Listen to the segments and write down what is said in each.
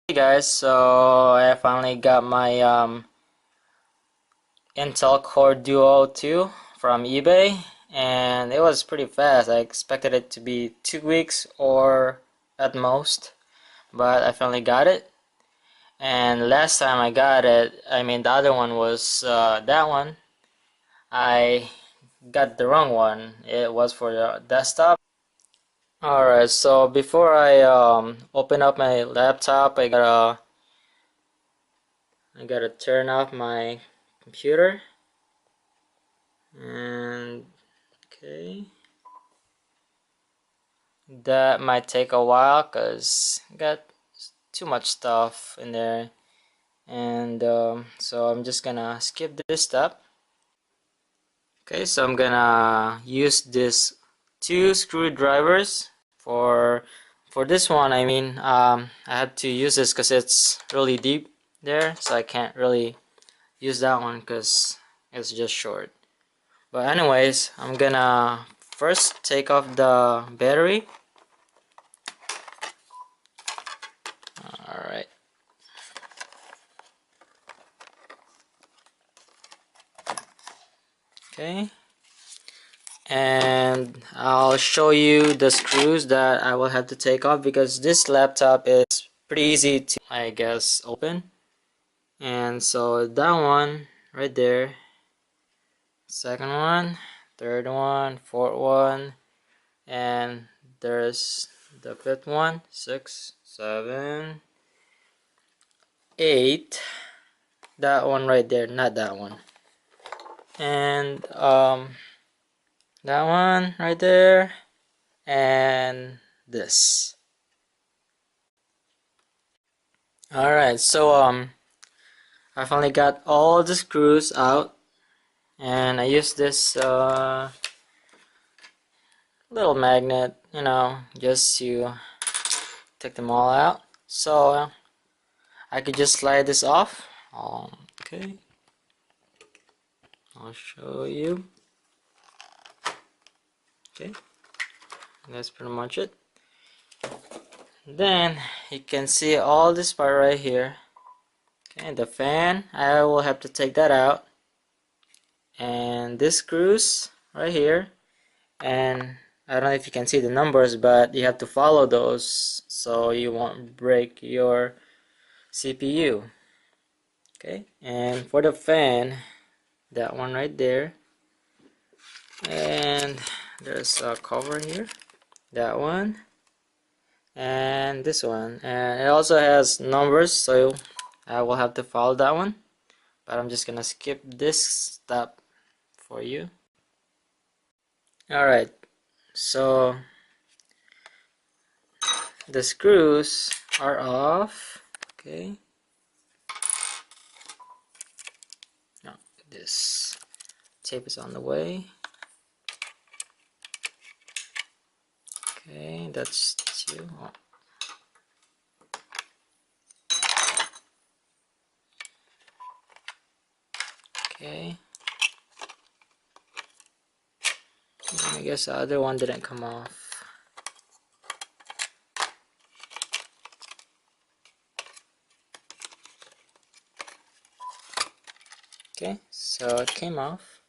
Hey guys, so I finally got my Intel Core Duo 2 from eBay, and it was pretty fast. I expected it to be 2 weeks or at most, but I finally got it. And last time I got it, the other one was that one. I got the wrong one. It was for the desktop. Alright, so before I open up my laptop, I gotta turn off my computer. And okay, that might take a while because got too much stuff in there, and so I'm just gonna skip this step. Okay, so I'm gonna use this two screwdrivers for this one. I had to use this because it's really deep there, so I can't really use that one because it's just short. But anyways, I'm gonna first take off the battery. Alright. Okay. And I'll show you the screws that I will have to take off because this laptop is pretty easy to, I guess, open. And so that one right there, second one, third one, fourth one, and there's the fifth one, 6, 7, 8. That one right there, not that one. And that one right there, and this. Alright, so I finally got all the screws out, and I used this little magnet, just to take them all out. So I could just slide this off. Okay, I'll show you. Okay, that's pretty much it. Then you can see all this part right here. Okay, the fan, I will have to take that out. And this screws right here. And I don't know if you can see the numbers, but you have to follow those so you won't break your CPU. Okay, and for the fan, that one right there. And there's a cover here. That one. And this one. And it also has numbers, so I will have to follow that one. But I'm just gonna skip this step for you. Alright, so the screws are off. Okay. No, this tape is on the way. Okay, that's two. Oh. Okay. I guess the other one didn't come off. Okay, so it came off.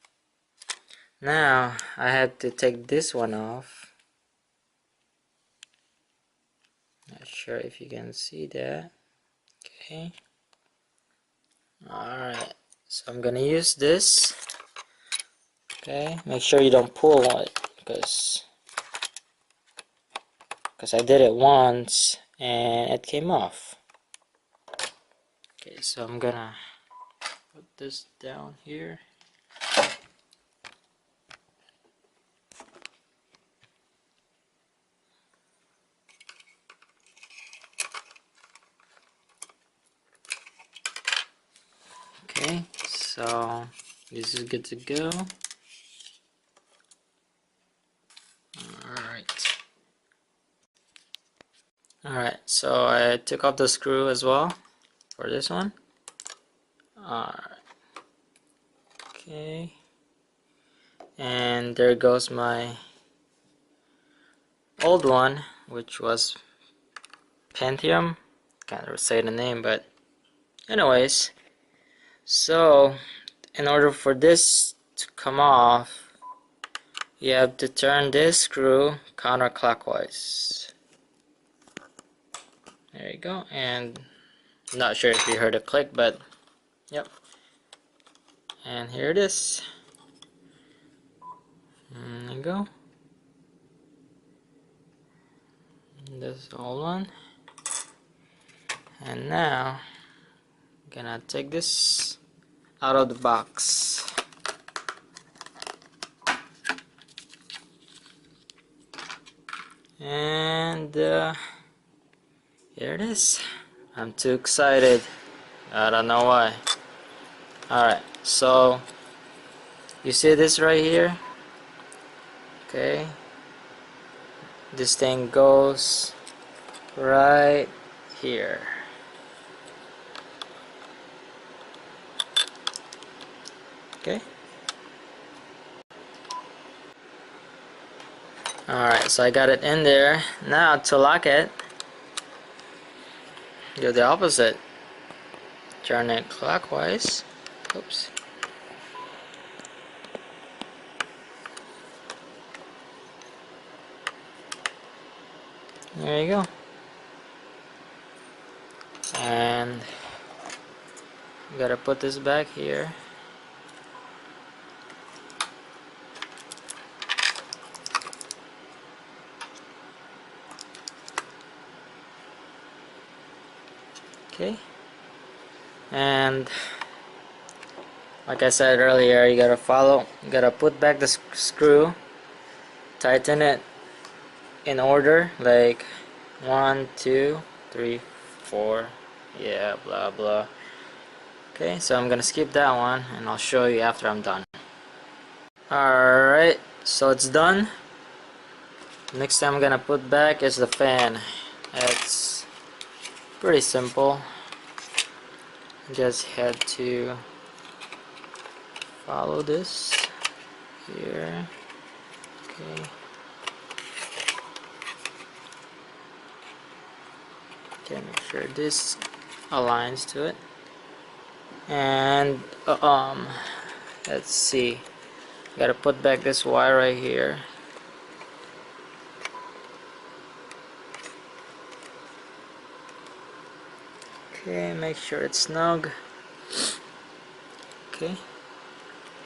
Now I have to take this one off. Not sure if you can see that. Okay. Alright, so I'm gonna use this. Okay, make sure you don't pull it because I did it once and it came off. Okay, so I'm gonna put this down here. Okay, so this is good to go. Alright, so I took off the screw as well for this one. Alright, okay, and there goes my old one, which was Pentium can't say the name, but anyways, so in order for this to come off, you have to turn this screw counterclockwise. There you go. And not sure if you heard a click, but yep. And here it is. There you go. This old one. And now I'm gonna take this out of the box. And here it is. I'm too excited. I don't know why. Alright, so you see this right here? Okay. This thing goes right here. Okay. Alright, so I got it in there. Now to lock it, do the opposite. Turn it clockwise. Oops. There you go. And you gotta put this back here. Okay. And like I said earlier, you gotta put back the screw, tighten it in order, like 1, 2, 3, 4, yeah, blah blah. Okay, so I'm gonna skip that one and I'll show you after I'm done. Alright, so it's done. Next thing I'm gonna put back is the fan. It's pretty simple. Just had to follow this here. Okay. Okay, make sure this aligns to it. And let's see. Gotta put back this wire right here. Okay, make sure it's snug. Okay.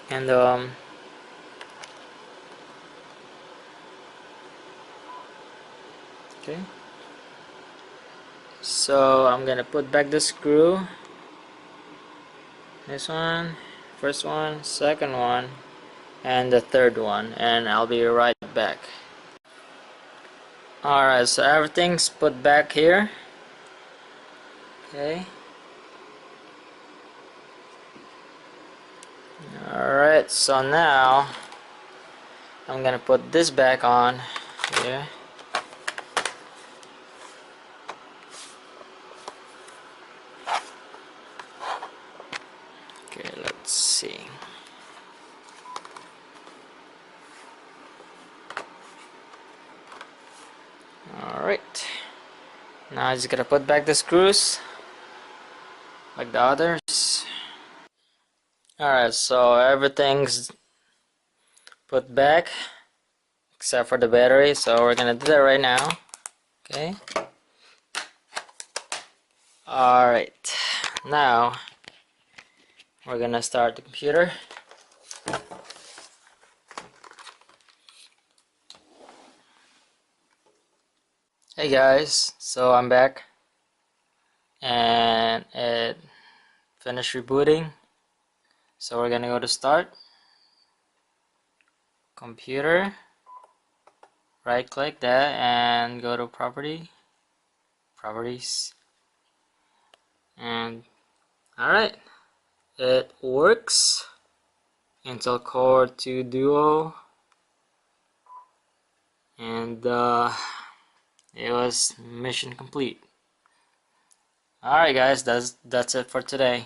And okay. So I'm gonna put back the screw. This one, first one, second one, and the third one, and I'll be right back. Alright, so everything's put back here. Okay. Alright, so now I'm gonna put this back on here. Okay, let's see. Alright. Now I'm just gonna put back the screws like the others. Alright, so everything's put back except for the battery, so we're gonna do that right now. Okay. Alright, now we're gonna start the computer. Hey guys, so I'm back and it finished rebooting. So we're gonna go to start, computer, right click that and go to properties, and alright, it works. Intel Core 2 Duo, and it was mission complete. Alright guys, that's it for today.